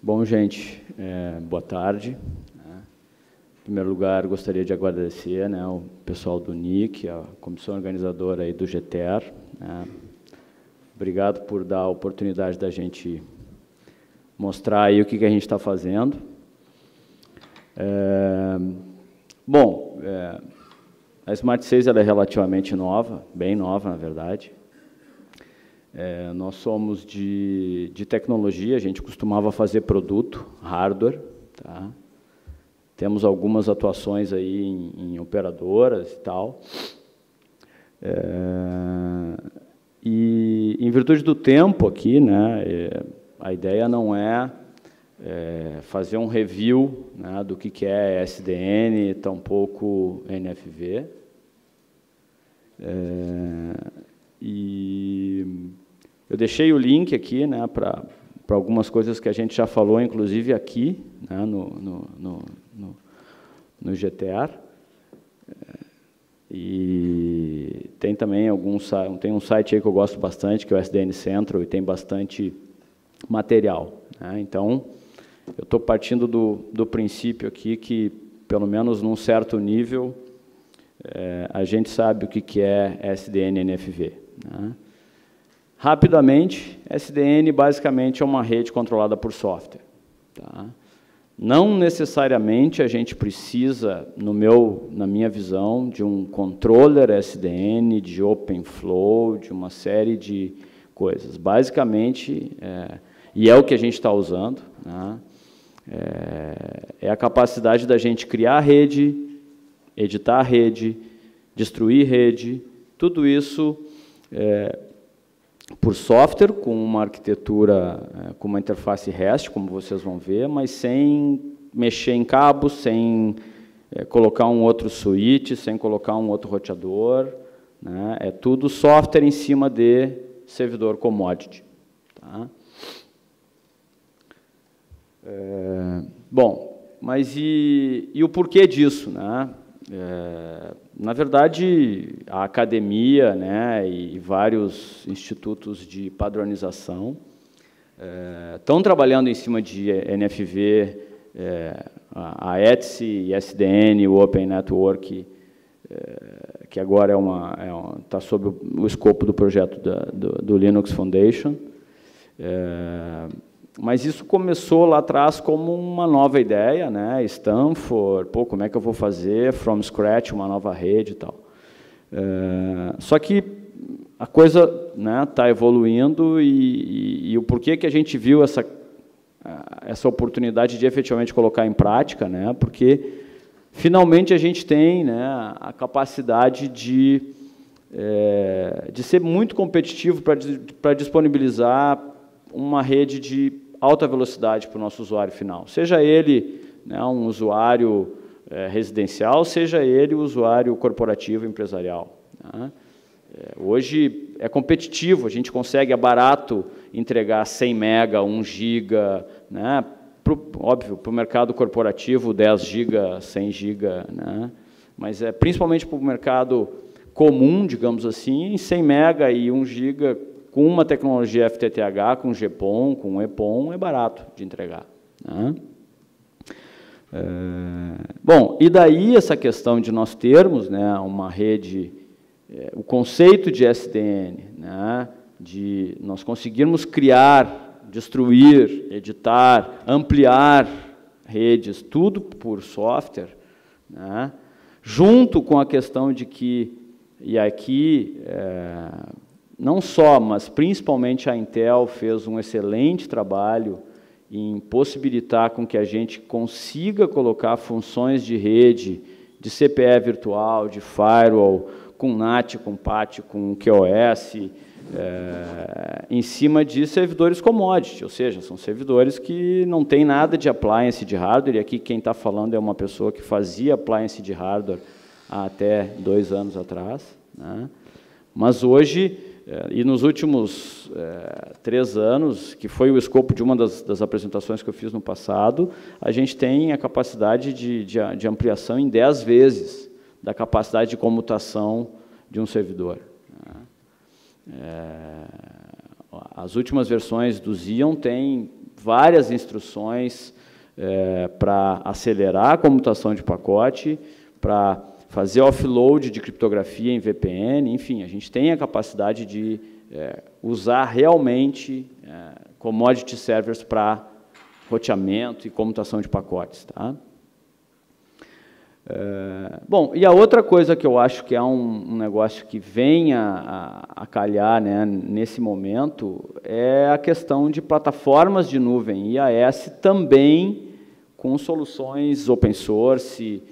Bom, gente, boa tarde. Em primeiro lugar, gostaria de agradecer o pessoal do NIC, a comissão organizadora aí do GTER. Obrigado por dar a oportunidade da gente mostrar aí o que a gente está fazendo. Bom, a Smart 6 ela é relativamente nova, bem nova, na verdade. Nós somos de tecnologia, a gente costumava fazer produto, hardware, tá? Temos algumas atuações aí em operadoras e tal. E em virtude do tempo aqui, a ideia não é fazer um review do que é SDN, tampouco NFV. E eu deixei o link aqui para algumas coisas que a gente já falou, inclusive aqui, no GTR. E tem também tem um site aí que eu gosto bastante, que é o SDN Central, e tem bastante material. Então, eu estou partindo do princípio aqui que, pelo menos num certo nível, a gente sabe o que é SDN e NFV. Rapidamente, SDN basicamente é uma rede controlada por software. Tá? Não necessariamente a gente precisa, na minha visão, de um controller SDN, de OpenFlow, de uma série de coisas. Basicamente, e é o que a gente está usando, é a capacidade da gente criar rede, editar rede, destruir rede, tudo isso por software, com uma arquitetura, com uma interface REST, como vocês vão ver, mas sem mexer em cabos, sem colocar um outro switch, sem colocar um outro roteador. É tudo software em cima de servidor commodity. Tá? Bom, mas e o porquê disso? Na verdade, a academia e vários institutos de padronização estão trabalhando em cima de NFV, a ETSI, SDN, o Open Network, que agora está sob o escopo do projeto do Linux Foundation. Mas isso começou lá atrás como uma nova ideia, Stanford, como é que eu vou fazer from scratch uma nova rede e tal. Só que a coisa está evoluindo e o porquê que a gente viu essa oportunidade de efetivamente colocar em prática, porque finalmente a gente tem a capacidade de ser muito competitivo para disponibilizar uma rede de alta velocidade para o nosso usuário final, seja ele um usuário residencial, seja ele o usuário corporativo empresarial. Hoje é competitivo, a gente consegue, é barato entregar 100 mega, 1 giga, óbvio, para o mercado corporativo, 10 giga, 100 giga, mas principalmente para o mercado comum, digamos assim, 100 mega e 1 giga, com uma tecnologia FTTH, com GPON, com EPON, é barato de entregar. Bom, e daí essa questão de nós termos uma rede, o conceito de SDN, de nós conseguirmos criar, destruir, editar, ampliar redes, tudo por software, junto com a questão de que, e aqui, não só, mas principalmente a Intel fez um excelente trabalho em possibilitar com que a gente consiga colocar funções de rede, de CPE virtual, de firewall, com NAT, com PAT, com QoS, em cima de servidores commodity, ou seja, são servidores que não tem nada de appliance de hardware, e aqui quem está falando é uma pessoa que fazia appliance de hardware há até 2 anos atrás. Mas hoje, e nos últimos 3 anos, que foi o escopo de uma das apresentações que eu fiz no passado, a gente tem a capacidade de ampliação em 10 vezes da capacidade de comutação de um servidor. As últimas versões do Xeon têm várias instruções para acelerar a comutação de pacote, para fazer offload de criptografia em VPN, enfim, a gente tem a capacidade de usar realmente commodity servers para roteamento e comutação de pacotes. Tá? Bom, e a outra coisa que eu acho que é um negócio que vem a calhar, né, nesse momento é a questão de plataformas de nuvem IaaS também com soluções open source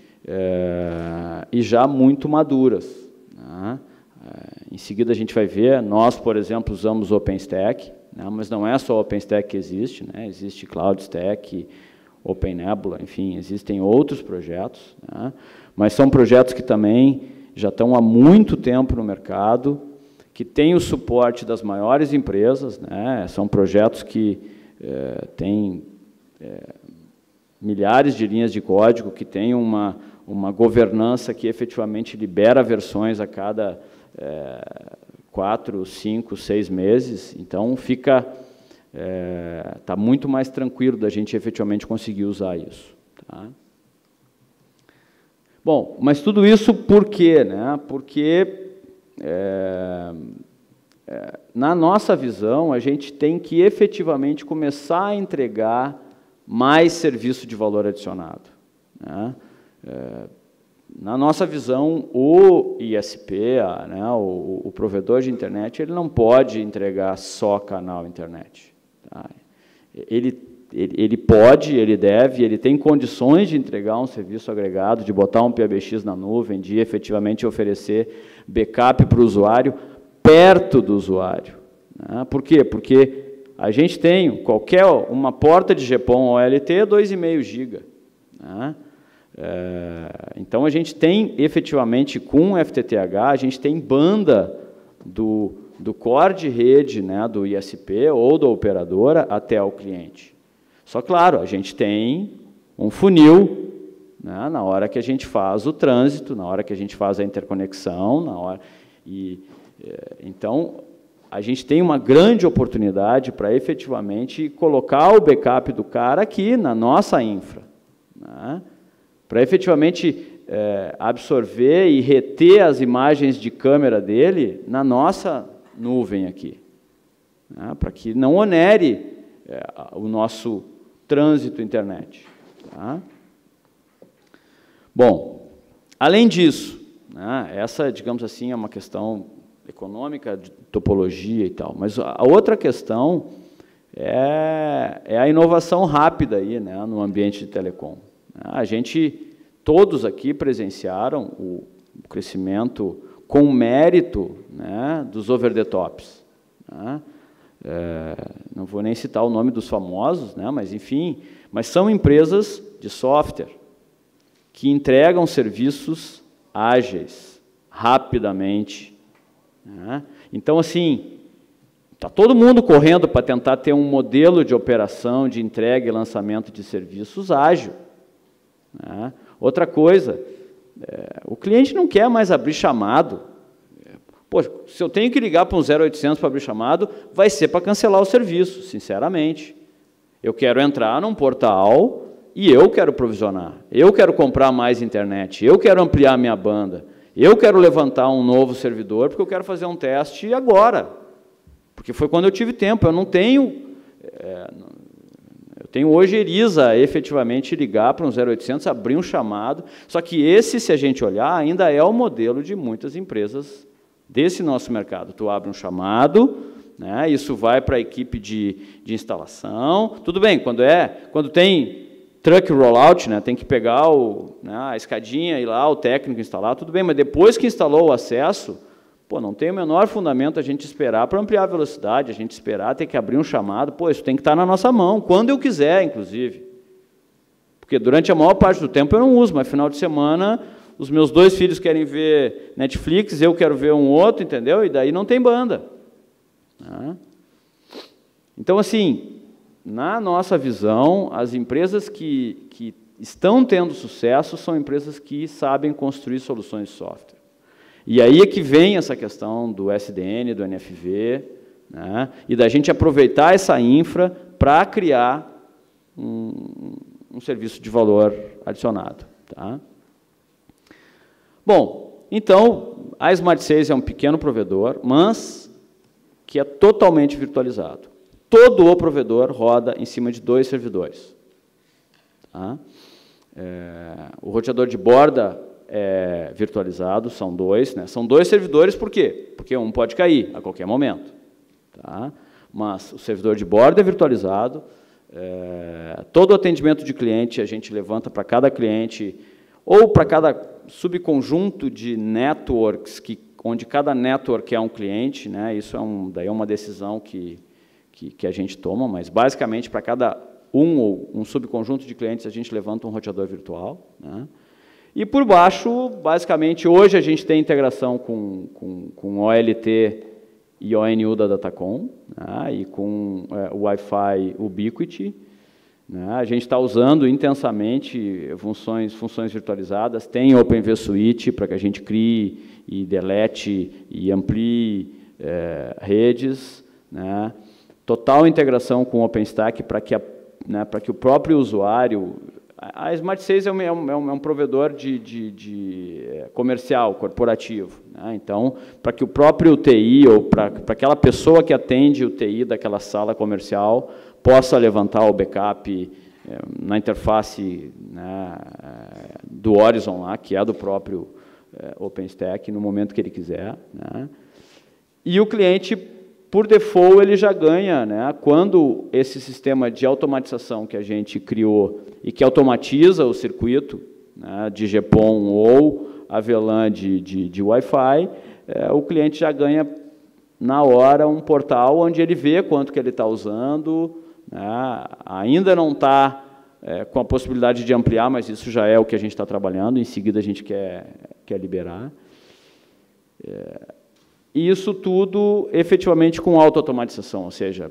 e já muito maduras. Né? Em seguida a gente vai ver, nós, por exemplo, usamos OpenStack, né, mas não é só OpenStack que existe, né, existe CloudStack, OpenNebula, enfim, existem outros projetos, né, mas são projetos que também já estão há muito tempo no mercado, que têm o suporte das maiores empresas, né, são projetos que têm milhares de linhas de código, que têm uma governança que efetivamente libera versões a cada 4, 5, 6 meses, então fica tá muito mais tranquilo da gente efetivamente conseguir usar isso. Tá? Bom, mas tudo isso por quê? Né? Porque, na nossa visão, a gente tem que efetivamente começar a entregar mais serviço de valor adicionado. Né? Na nossa visão, o ISP, né, o provedor de internet, ele não pode entregar só canal internet. Tá? Ele pode, ele deve, ele tem condições de entregar um serviço agregado, de botar um PBX na nuvem, de efetivamente oferecer backup para o usuário perto do usuário. Né? Por quê? Porque a gente tem uma porta de GPON OLT 2,5 GB. Né? Então, a gente tem, efetivamente, com o FTTH, a gente tem banda do core de rede, né, do ISP ou da operadora até o cliente. Só, claro, a gente tem um funil, né, na hora que a gente faz o trânsito, na hora que a gente faz a interconexão, então, a gente tem uma grande oportunidade para, efetivamente, colocar o backup do cara aqui na nossa infra, né, para efetivamente absorver e reter as imagens de câmera dele na nossa nuvem aqui, né, para que não onere o nosso trânsito internet. Tá? Bom, além disso, né, essa, digamos assim, é uma questão econômica, de topologia e tal, mas a outra questão é a inovação rápida aí, né, no ambiente de telecom. Todos aqui presenciaram o crescimento com mérito, né, dos over-the-tops. Né? Não vou nem citar o nome dos famosos, né, mas, enfim, mas são empresas de software que entregam serviços ágeis, rapidamente. Né? Então, assim, está todo mundo correndo para tentar ter um modelo de operação, de entrega e lançamento de serviços ágil. Né? Outra coisa, o cliente não quer mais abrir chamado. Poxa, se eu tenho que ligar para um 0800 para abrir chamado, vai ser para cancelar o serviço, sinceramente. Eu quero entrar num portal e eu quero provisionar. Eu quero comprar mais internet, eu quero ampliar minha banda, eu quero levantar um novo servidor porque eu quero fazer um teste agora. Porque foi quando eu tive tempo, eu não tenho... Eu tenho ojeriza a efetivamente ligar para um 0800, abrir um chamado, só que esse, se a gente olhar, ainda é o modelo de muitas empresas desse nosso mercado. Tu abre um chamado, né, isso vai para a equipe de instalação, tudo bem, quando tem truck rollout, né, tem que pegar a escadinha e lá o técnico instalar, tudo bem, mas depois que instalou o acesso, não tem o menor fundamento a gente esperar para ampliar a velocidade, a gente esperar ter que abrir um chamado, isso tem que estar na nossa mão, quando eu quiser, inclusive. Porque durante a maior parte do tempo eu não uso, mas final de semana os meus 2 filhos querem ver Netflix, eu quero ver um outro, entendeu? E daí não tem banda. Então, assim, na nossa visão, as empresas que estão tendo sucesso são empresas que sabem construir soluções de software. E aí é que vem essa questão do SDN, do NFV, né, e da gente aproveitar essa infra para criar um serviço de valor adicionado. Tá? Bom, então, a Smart 6 é um pequeno provedor, mas que é totalmente virtualizado. Todo o provedor roda em cima de 2 servidores. Tá? O roteador de borda é virtualizado, são 2. Né? São 2 servidores, por quê? Porque um pode cair a qualquer momento. Tá? Mas o servidor de borda é virtualizado, todo o atendimento de cliente a gente levanta para cada cliente, ou para cada subconjunto de networks, onde cada network é um cliente, né? Isso daí é uma decisão que a gente toma, mas basicamente para cada um subconjunto de clientes a gente levanta um roteador virtual. Né? E por baixo, basicamente, hoje a gente tem integração com OLT e ONU da Datacom, né? E com o Wi-Fi Ubiquiti. Né? A gente está usando intensamente funções virtualizadas, tem Open vSwitch para que a gente crie e delete e amplie redes. Né? Total integração com o OpenStack para que o próprio usuário... A Smart 6 é um provedor de comercial, corporativo. Né? Então, para que o próprio TI, ou para aquela pessoa que atende o TI daquela sala comercial, possa levantar o backup na interface, né, do Horizon, lá, que é do próprio OpenStack, no momento que ele quiser. Né? E o cliente, por default, ele já ganha, né, quando esse sistema de automatização que a gente criou e que automatiza o circuito, né, de GPON ou a VLAN de Wi-Fi, o cliente já ganha, na hora, um portal onde ele vê quanto que ele está usando. Né? Ainda não está com a possibilidade de ampliar, mas isso já é o que a gente está trabalhando, em seguida a gente quer liberar. E isso tudo, efetivamente, com auto-automatização, ou seja,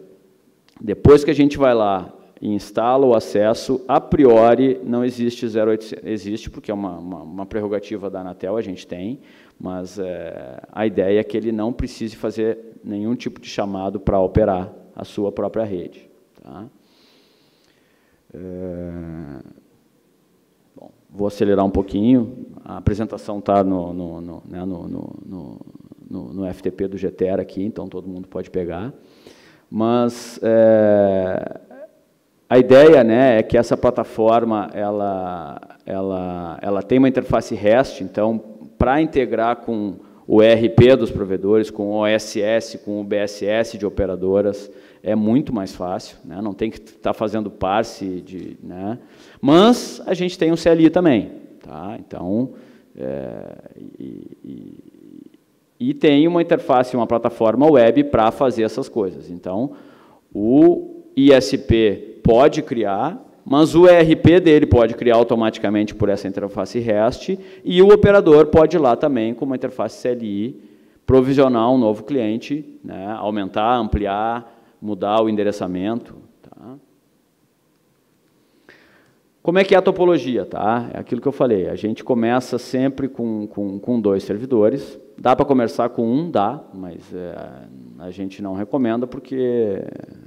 depois que a gente vai lá e instala o acesso, a priori não existe 0800, existe porque é uma prerrogativa da Anatel, a gente tem, mas a ideia é que ele não precise fazer nenhum tipo de chamado para operar a sua própria rede. Tá? Bom, vou acelerar um pouquinho, a apresentação está no FTP do GTR aqui, então todo mundo pode pegar, mas a ideia, né, é que essa plataforma ela tem uma interface REST, então, para integrar com o ERP dos provedores, com o OSS, com o BSS de operadoras, é muito mais fácil, né? Não tem que estar fazendo parse, né? Mas a gente tem um CLI também. Tá? Então, e tem uma interface, uma plataforma web para fazer essas coisas. Então, o ISP pode criar, mas o ERP dele pode criar automaticamente por essa interface REST, e o operador pode ir lá também, com uma interface CLI, provisionar um novo cliente, né, aumentar, ampliar, mudar o endereçamento. Tá? Como é que é a topologia? Tá? É aquilo que eu falei, a gente começa sempre com 2 servidores, dá para começar com um, dá, mas a gente não recomenda, porque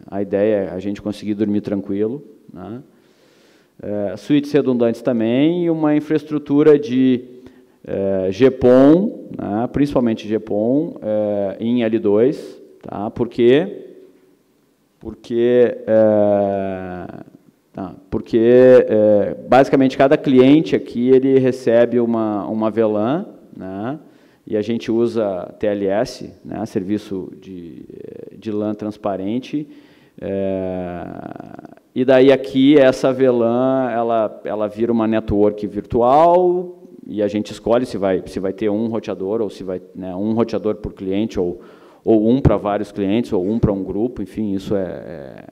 a ideia é a gente conseguir dormir tranquilo, né? Switches redundantes também, e uma infraestrutura de GPON, né, principalmente GPON, em L2, tá? Por quê? Porque basicamente cada cliente aqui ele recebe uma VLAN, né, e a gente usa TLS, né, serviço de LAN transparente. E daí aqui essa VLAN ela vira uma network virtual, e a gente escolhe se vai ter um roteador, ou se vai, né, um roteador por cliente, ou um para vários clientes, ou um para um grupo. Enfim, isso é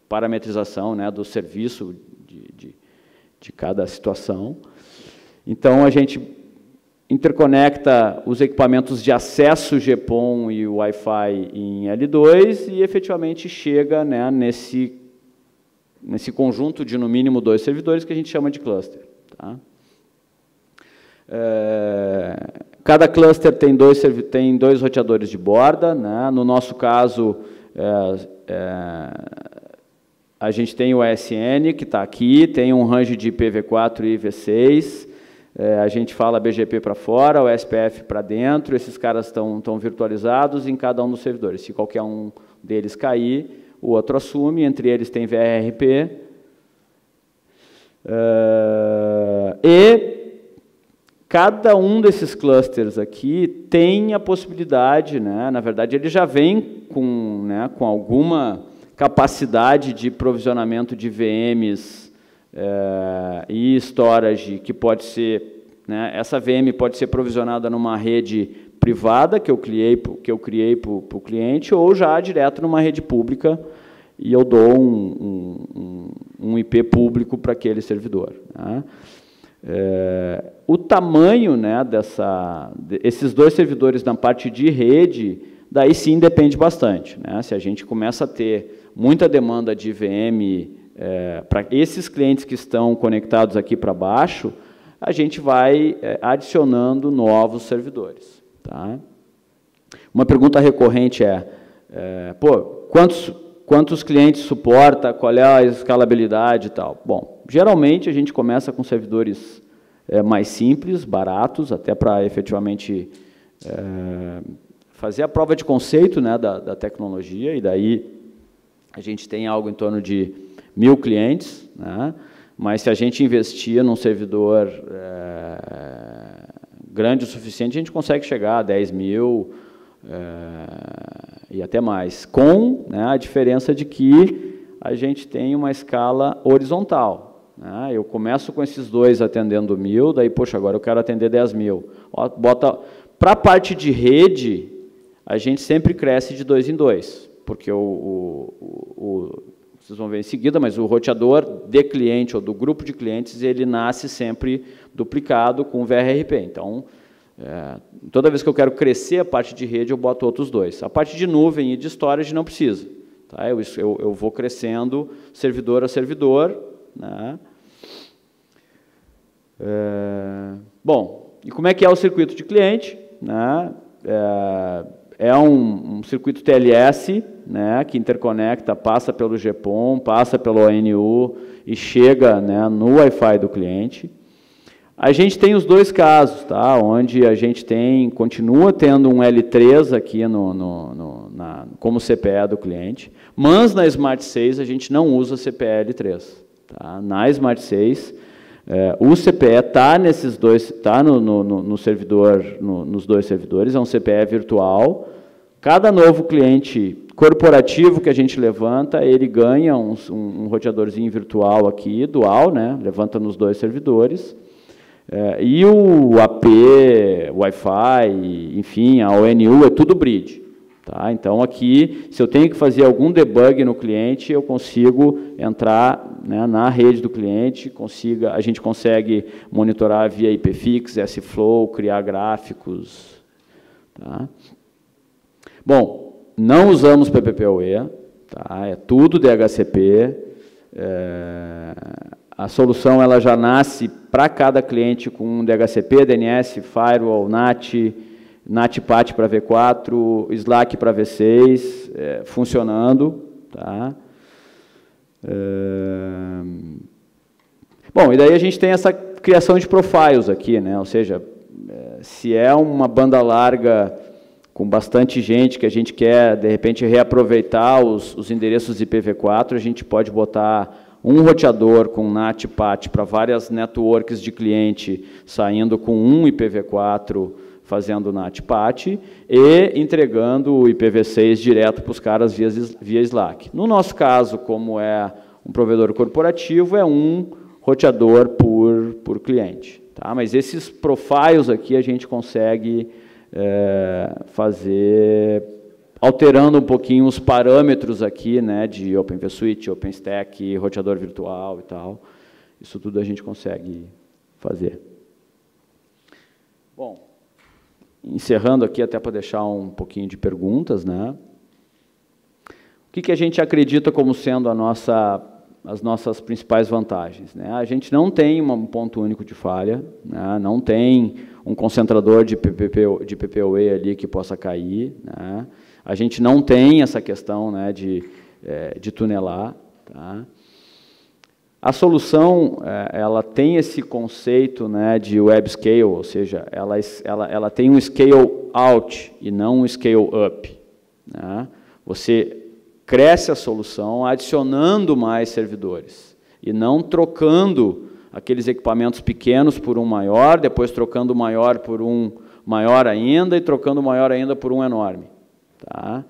parametrização, né, do serviço de cada situação. Então a gente interconecta os equipamentos de acesso GPON e o Wi-Fi em L2 e efetivamente chega, né, nesse conjunto de no mínimo 2 servidores que a gente chama de cluster. Tá? Cada cluster tem dois roteadores de borda, né? No nosso caso, a gente tem o ESN, que está aqui, tem um range de IPv4 e IPv6, a gente fala BGP para fora, o SPF para dentro, esses caras estão virtualizados em cada um dos servidores. Se qualquer um deles cair, o outro assume, entre eles tem VRP. E cada um desses clusters aqui tem a possibilidade, né, na verdade, ele já vem com alguma capacidade de provisionamento de VMs e storage, que pode ser, né, essa VM pode ser provisionada numa rede privada que eu criei para o cliente, ou já direto numa rede pública, e eu dou um IP público para aquele servidor, né. O tamanho, né, esses dois servidores na parte de rede, daí sim depende bastante, né. Se a gente começa a ter muita demanda de VM para esses clientes que estão conectados aqui para baixo, a gente vai adicionando novos servidores. Tá? Uma pergunta recorrente quantos clientes suporta, qual é a escalabilidade e tal? Bom, geralmente a gente começa com servidores mais simples, baratos, até para efetivamente fazer a prova de conceito, né, da tecnologia, e daí a gente tem algo em torno de 1000 clientes, né? Mas se a gente investir num servidor grande o suficiente, a gente consegue chegar a 10.000 e até mais, com, né, a diferença de que a gente tem uma escala horizontal, né? Eu começo com esses dois atendendo 1000, daí, poxa, agora eu quero atender 10.000. Para a parte de rede, a gente sempre cresce de 2 em 2, porque vocês vão ver em seguida, mas o roteador de cliente ou do grupo de clientes, ele nasce sempre duplicado com VRRP. Então, toda vez que eu quero crescer a parte de rede, eu boto outros dois. A parte de nuvem e de storage não precisa. Tá? Eu vou crescendo servidor a servidor. Né? Bom, e como é que é o circuito de cliente? Né? É um circuito TLS, né, que interconecta, passa pelo GPON, passa pelo ONU e chega, né, no Wi-Fi do cliente. A gente tem os dois casos, tá, onde a gente continua tendo um L3 aqui como CPE do cliente, mas na Smart 6 a gente não usa CPE L3. Tá? Na Smart 6, o CPE está nesses dois, está no servidor, nos dois servidores, é um CPE virtual. Cada novo cliente corporativo que a gente levanta, ele ganha um roteadorzinho virtual aqui, dual, né? Levanta nos dois servidores. E o AP, Wi-Fi, enfim, a ONU, é tudo bridge. Tá? Então, aqui, se eu tenho que fazer algum debug no cliente, eu consigo entrar, né, na rede do cliente, a gente consegue monitorar via IPFix, S-Flow, criar gráficos. Tá? Bom, não usamos PPPoE, tá? É tudo DHCP. A solução ela já nasce para cada cliente com um DHCP, DNS, Firewall, NAT, NAT-PAT para V4, Slack para V6, funcionando. Tá? Bom, e daí a gente tem essa criação de profiles aqui, né? Ou seja, se é uma banda larga com bastante gente que a gente quer, de repente, reaproveitar os endereços IPv4, a gente pode botar um roteador com NAT-PAT para várias networks de cliente, saindo com um IPv4, fazendo NAT-PAT, e entregando o IPv6 direto para os caras via Slack. No nosso caso, como é um provedor corporativo, é um roteador por cliente. Tá? Mas esses profiles aqui a gente consegue fazer, alterando um pouquinho os parâmetros aqui, né, de OpenVSwitch, OpenStack, roteador virtual e tal. Isso tudo a gente consegue fazer. Bom, encerrando aqui, até para deixar um pouquinho de perguntas, né? O que a gente acredita como sendo as nossas principais vantagens? Né? A gente não tem um ponto único de falha, né? Não tem um concentrador de PPoE ali que possa cair, né? A gente não tem essa questão, né, de tunelar. Tá? A solução, ela tem esse conceito, né, de web scale, ou seja, ela tem um scale out e não um scale up. Né? Você cresce a solução adicionando mais servidores e não trocando aqueles equipamentos pequenos por um maior, depois trocando o maior por um maior ainda e trocando o maior ainda por um enorme. Tá?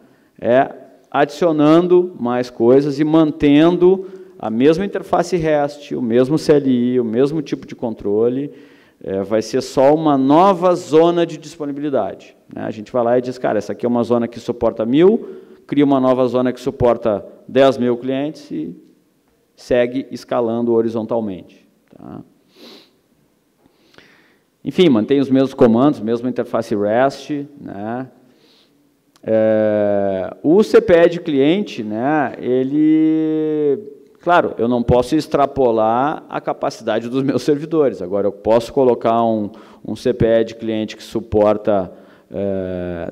Adicionando mais coisas e mantendo a mesma interface REST, o mesmo CLI, o mesmo tipo de controle, vai ser só uma nova zona de disponibilidade. Né? A gente vai lá e diz, cara, essa aqui é uma zona que suporta 1000, cria uma nova zona que suporta 10.000 clientes e segue escalando horizontalmente. Tá? Enfim, mantém os mesmos comandos, mesma interface REST, né? O CPE de cliente, né, claro, eu não posso extrapolar a capacidade dos meus servidores. Agora, eu posso colocar um CPE de cliente que suporta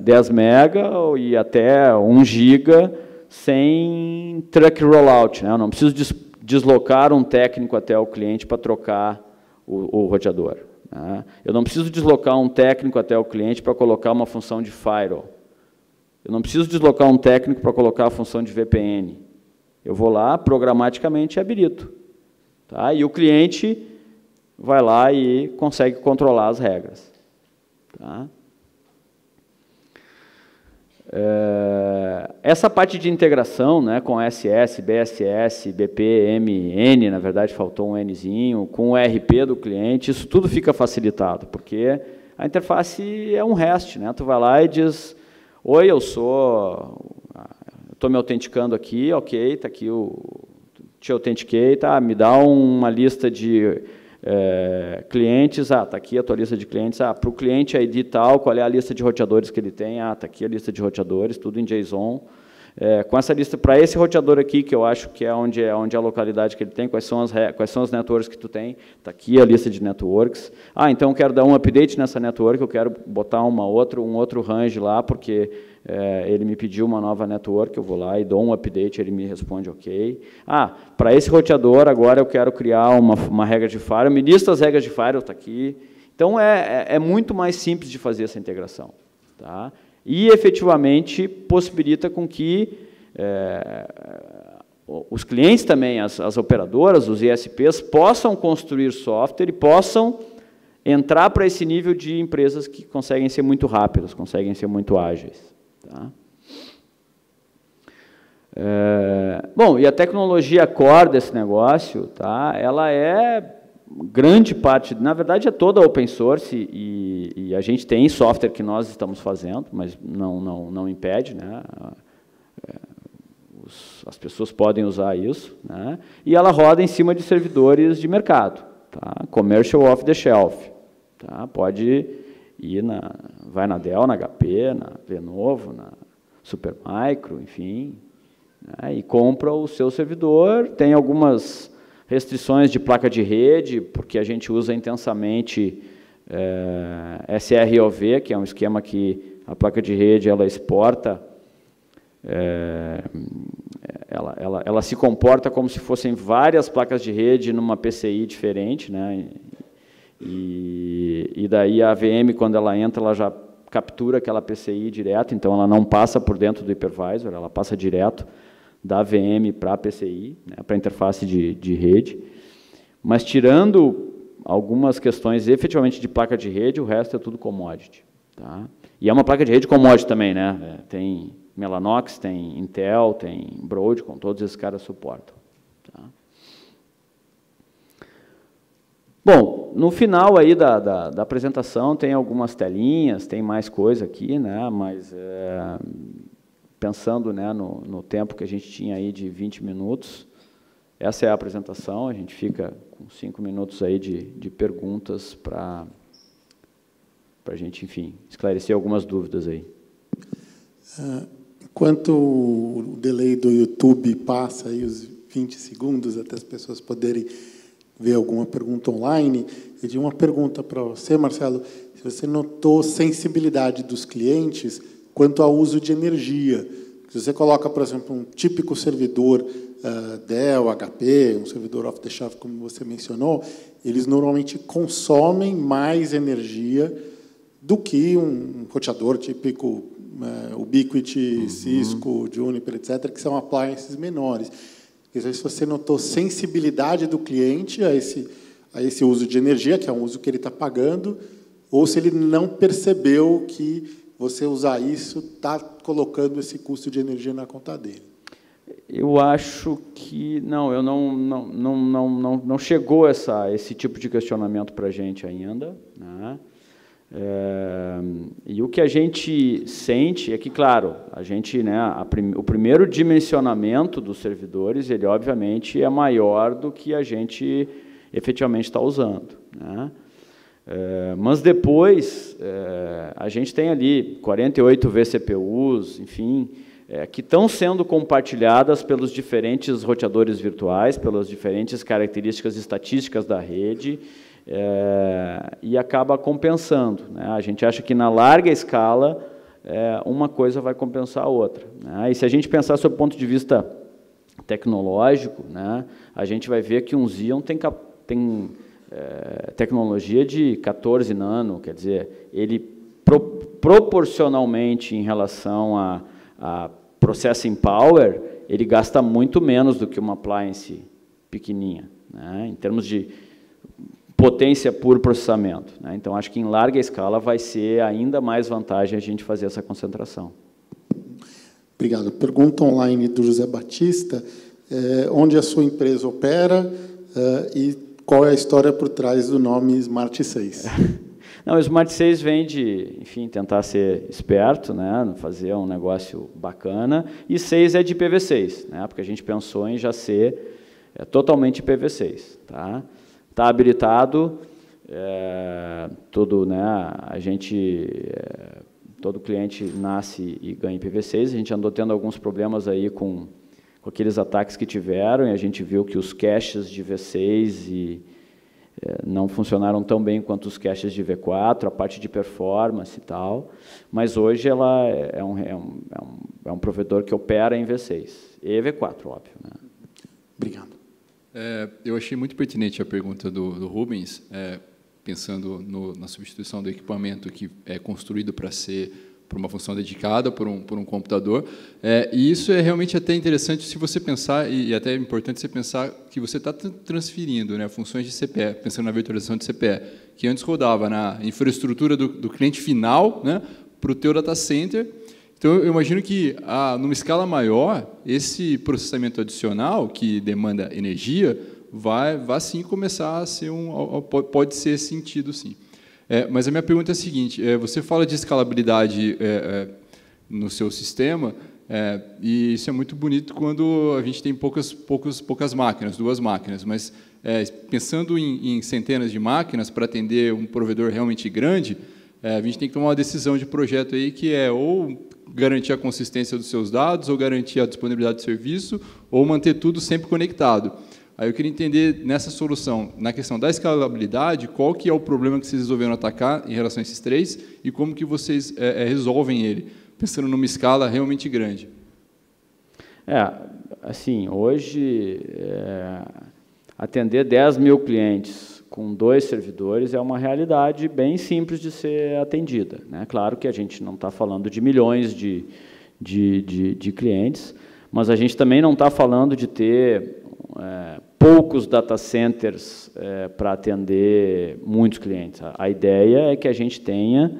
10 mega e até 1 giga sem truck rollout. Né? Eu não preciso deslocar um técnico até o cliente para trocar o roteador. Né? Eu não preciso deslocar um técnico até o cliente para colocar uma função de firewall. Eu não preciso deslocar um técnico para colocar a função de VPN. Eu vou lá, programaticamente, e habilito. Tá? E o cliente vai lá e consegue controlar as regras. Tá? Essa parte de integração, né, com SS, BSS, BP, MN, na verdade faltou um Nzinho, com o ERP do cliente, isso tudo fica facilitado, porque a interface é um REST. Né? Tu vai lá e diz... Oi, eu estou me autenticando aqui, ok, está aqui te autentiquei, tá, me dá uma lista de clientes, está aqui a tua lista de clientes, para o cliente ID tal, qual é a lista de roteadores que ele tem, está aqui a lista de roteadores, tudo em JSON. Com essa lista, para esse roteador aqui, que eu acho que é onde é a localidade que ele tem, quais são os networks que tu tem, está aqui a lista de networks. Então eu quero dar um update nessa network, eu quero botar um outro range lá, porque ele me pediu uma nova network, eu vou lá e dou um update, ele me responde ok. Para esse roteador, agora eu quero criar uma regra de firewall, me lista as regras de firewall, está aqui. Então é muito mais simples de fazer essa integração. Tá? E, efetivamente, possibilita com que os clientes também, as operadoras, os ISPs, possam construir software e possam entrar para esse nível de empresas que conseguem ser muito rápidas, conseguem ser muito ágeis. Tá? Bom, e a tecnologia core desse negócio, tá? Ela grande parte, na verdade, é toda open source e a gente tem software que nós estamos fazendo, mas não impede, né? As pessoas podem usar isso, né? E ela roda em cima de servidores de mercado, tá? Commercial off the shelf, tá? Pode ir vai na Dell, na HP, na Lenovo, na Supermicro, enfim, né? E compra o seu servidor, tem algumas restrições de placa de rede, porque a gente usa intensamente SROV, que é um esquema que a placa de rede ela exporta, ela se comporta como se fossem várias placas de rede numa PCI diferente, né? E daí a AVM, quando ela entra, ela já captura aquela PCI direto, então ela não passa por dentro do hypervisor, ela passa direto da AVM para a PCI, né, para a interface de rede, mas tirando algumas questões efetivamente de placa de rede, o resto é tudo commodity. Tá? E é uma placa de rede commodity também, né? Tem Mellanox, tem Intel, tem Broadcom, todos esses caras suportam. Tá? Bom, no final aí da apresentação tem algumas telinhas, tem mais coisa aqui, né? Mas pensando, né, no tempo que a gente tinha aí de 20 minutos, essa é a apresentação, a gente fica com 5 minutos aí de perguntas para a gente, enfim, esclarecer algumas dúvidas aí. Enquanto o delay do YouTube passa aí os 20 segundos até as pessoas poderem ver alguma pergunta online, eu tinha uma pergunta para você, Marcelo, se você notou sensibilidade dos clientes quanto ao uso de energia. Se você coloca, por exemplo, um típico servidor Dell, HP, um servidor off-the-shelf, como você mencionou, eles normalmente consomem mais energia do que um roteador típico, Ubiquiti, Cisco, Juniper, etc., que são appliances menores. Quer dizer, se você notou sensibilidade do cliente a esse uso de energia, que é um uso que ele está pagando, ou se ele não percebeu que você usar isso está colocando esse custo de energia na conta dele. Eu acho que não chegou esse tipo de questionamento para a gente ainda, né? E o que a gente sente é que, claro, a gente, né, o primeiro dimensionamento dos servidores, ele obviamente é maior do que a gente efetivamente está usando, né? Mas depois a gente tem ali 48 vCPUs, enfim, que estão sendo compartilhadas pelos diferentes roteadores virtuais, pelas diferentes características estatísticas da rede, e acaba compensando, né? A gente acha que, na larga escala, uma coisa vai compensar a outra, né? E se a gente pensar sob o ponto de vista tecnológico, né, a gente vai ver que um Xeon tem tecnologia de 14 nano, quer dizer, ele proporcionalmente em relação a processing power, ele gasta muito menos do que uma appliance pequenininha, né, em termos de potência por processamento, né? Então, acho que em larga escala vai ser ainda mais vantagem a gente fazer essa concentração. Obrigado. Pergunta online do José Batista, onde a sua empresa opera e qual é a história por trás do nome Smart 6? Não, o Smart 6 vem de, enfim, tentar ser esperto, né, fazer um negócio bacana, e 6 é de IPv6, né, porque a gente pensou em já ser totalmente IPv6, tá? Está habilitado, né, todo cliente nasce e ganha IPv6, a gente andou tendo alguns problemas aí com aqueles ataques que tiveram, e a gente viu que os caches de V6 não funcionaram tão bem quanto os caches de V4, a parte de performance e tal, mas hoje ela é um provedor que opera em V6, e V4, óbvio, né? Obrigado. Eu achei muito pertinente a pergunta do Rubens, pensando na substituição do equipamento que é construído para uma função dedicada por um computador, e isso é realmente até interessante se você pensar, e até é importante você pensar que você está transferindo, né, funções de CPE, pensando na virtualização de CPE, que antes rodava na infraestrutura do cliente final, né, para o teu data center. Então, eu imagino que, numa escala maior, esse processamento adicional, que demanda energia, vai sim começar a ser pode ser sentido, sim. Mas a minha pergunta é a seguinte, você fala de escalabilidade no seu sistema, e isso é muito bonito quando a gente tem poucas máquinas, 2 máquinas, mas pensando em centenas de máquinas para atender um provedor realmente grande, a gente tem que tomar uma decisão de projeto aí que é ou garantir a consistência dos seus dados, ou garantir a disponibilidade de serviço, ou manter tudo sempre conectado. Aí eu queria entender, nessa solução, na questão da escalabilidade, qual que é o problema que vocês resolveram atacar em relação a esses 3 e como que vocês resolvem ele, pensando numa escala realmente grande. Assim, hoje, atender 10 mil clientes com 2 servidores é uma realidade bem simples de ser atendida, né? Claro que a gente não está falando de milhões de clientes, mas a gente também não está falando de ter poucos data centers para atender muitos clientes. A ideia é que a gente tenha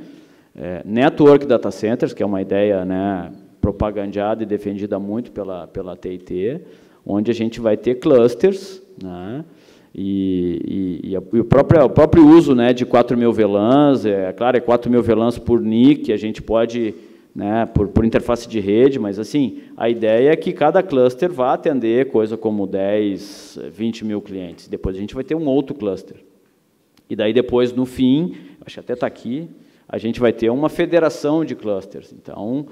network data centers, que é uma ideia, né, propagandeada e defendida muito pela TIT, onde a gente vai ter clusters, né, e o próprio uso, né, de 4.000 VLANs, claro, 4.000 VLANs por NIC, a gente pode, né, por interface de rede, mas assim, a ideia é que cada cluster vá atender coisa como 10, 20 mil clientes. Depois a gente vai ter um outro cluster. E daí depois, no fim, acho que até está aqui, a gente vai ter uma federação de clusters. Então,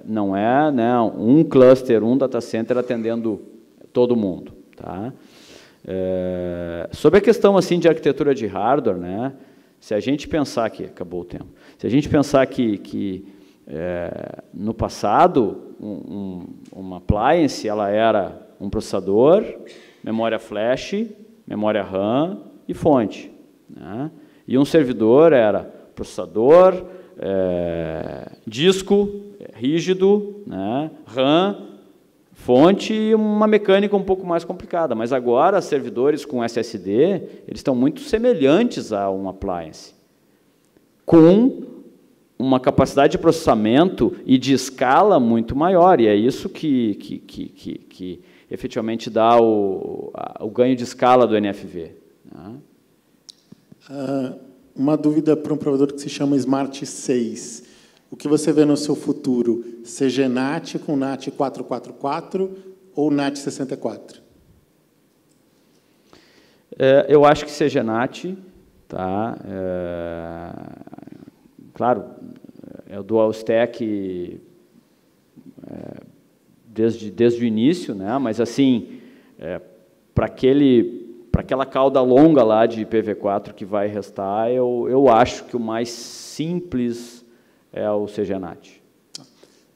não é, né, um cluster, um data center atendendo todo mundo, tá? Sobre a questão assim de arquitetura de hardware, né, se a gente pensar que acabou o tempo, se a gente pensar que no passado uma appliance ela era um processador, memória flash, memória RAM e fonte, né? E um servidor era processador, disco rígido, né? RAM, fonte e uma mecânica um pouco mais complicada. Mas agora, servidores com SSD, eles estão muito semelhantes a um appliance, com uma capacidade de processamento e de escala muito maior, e é isso que efetivamente dá o ganho de escala do NFV. Né? Uma dúvida para um provedor que se chama Smart 6. O que você vê no seu futuro? CGNAT com NAT 444 ou NAT 64? Eu acho que CGNAT, tá? Claro, é o Dual Stack desde o início, né? Mas assim, para aquela cauda longa lá de IPv4 que vai restar, eu acho que o mais simples é o CGNAT.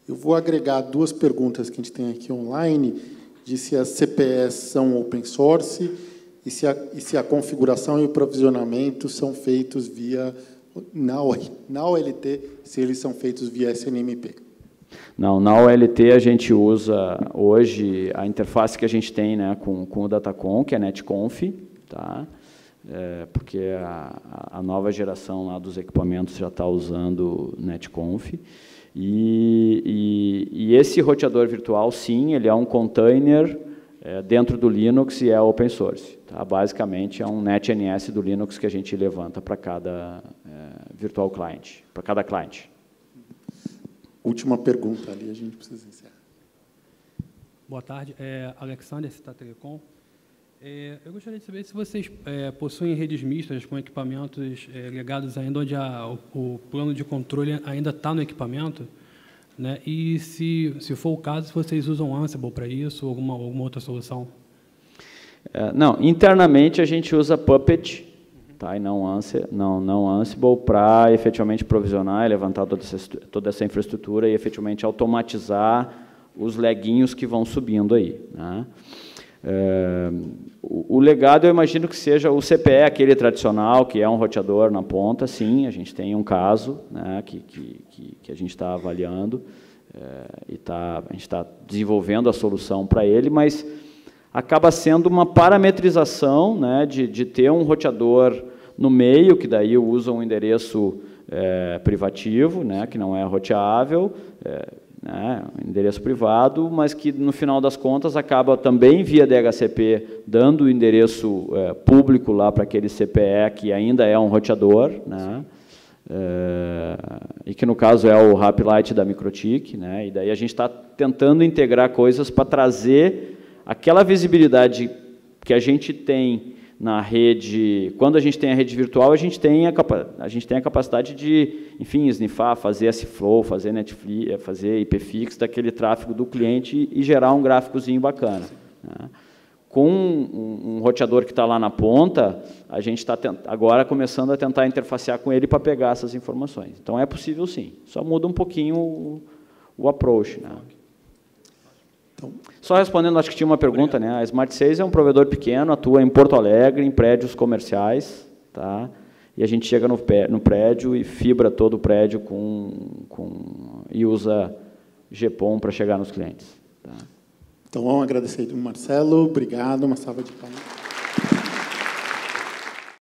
Eu vou agregar duas perguntas que a gente tem aqui online, de se as CPEs são open source e se a configuração e o provisionamento são feitos na OLT, se eles são feitos via SNMP. Não, na OLT a gente usa hoje a interface que a gente tem, né, com o Datacom, que é NetConf, tá? Porque a nova geração lá dos equipamentos já está usando NetConf. E esse roteador virtual, sim, ele é um container dentro do Linux e é open source. Tá? Basicamente, é um NetNS do Linux que a gente levanta para cada virtual client, para cada cliente. Última pergunta ali, a gente precisa encerrar. Boa tarde. Alexander, Cita Telecom. Eu gostaria de saber se vocês possuem redes mistas com equipamentos ligados ainda onde o plano de controle ainda está no equipamento, né? E se for o caso, se vocês usam Ansible para isso ou alguma outra solução? Não, internamente a gente usa Puppet, tá? E não Ansible para efetivamente provisionar e levantar toda essa infraestrutura e efetivamente automatizar os leguinhos que vão subindo aí, né? O legado, eu imagino que seja o CPE, aquele tradicional, que é um roteador na ponta, sim, a gente tem um caso, né, que a gente está avaliando, e a gente está desenvolvendo a solução para ele, mas acaba sendo uma parametrização, né, de ter um roteador no meio, que daí usa um endereço privativo, né, que não é roteável, endereço privado, mas que, no final das contas, acaba também, via DHCP, dando o endereço público lá para aquele CPE, que ainda é um roteador, né? E que, no caso, é o Happylight da MikroTik, né? E daí a gente está tentando integrar coisas para trazer aquela visibilidade que a gente tem na rede. Quando a gente tem a rede virtual, a gente tem a capacidade de, enfim, snifar, fazer S-Flow, fazer Netflix, fazer IPFix daquele tráfego do cliente e gerar um gráficozinho bacana, né? Com um roteador que está lá na ponta, a gente está agora começando a tentar interfacear com ele para pegar essas informações. Então, é possível, sim. Só muda um pouquinho o approach, né? Só respondendo, acho que tinha uma pergunta, né? A Smart 6 é um provedor pequeno, atua em Porto Alegre, em prédios comerciais, tá? E a gente chega no prédio e fibra todo o prédio e usa GPON para chegar nos clientes. Tá? Então, vamos agradecer ao Marcelo. Obrigado. Uma salva de palmas.